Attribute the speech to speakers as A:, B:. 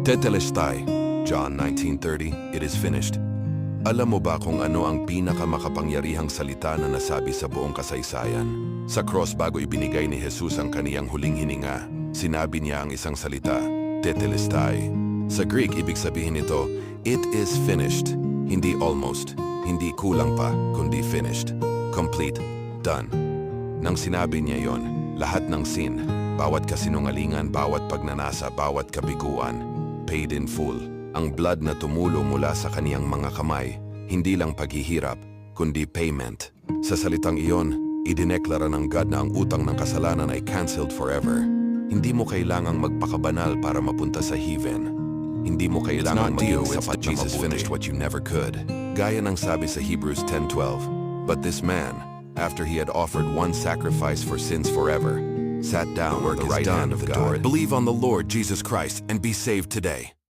A: Tetelestai, John 19:30, it is finished. Alam mo ba kung ano ang pinakamakapangyarihang salita na nasabi sa buong kasaysayan? Sa cross bago ibinigay ni Jesus ang kaniyang huling hininga, sinabi niya ang isang salita, Tetelestai. Sa Greek, ibig sabihin nito, it is finished. Hindi almost, hindi kulang pa, kundi finished. Complete, done. Nang sinabi niya yon, lahat ng sin, bawat kasinungalingan, bawat pagnanasa, bawat kabiguan, paid in full. Ang blood na tumulo mula sa kaniyang mga kamay, hindi lang paghihirap, kundi payment. Sa salitang iyon, idineklara ng God na ang utang ng kasalanan ay cancelled forever. Hindi mo kailangang magpakabanal para mapunta sa heaven. Hindi mo kailangang maging sapat na Jesus finished what you never could. Gaya ng sabi sa Hebrews 10:12, but this man, after he had offered one sacrifice for sins forever, sat down at the right hand of God. Believe on the Lord Jesus Christ and be saved today.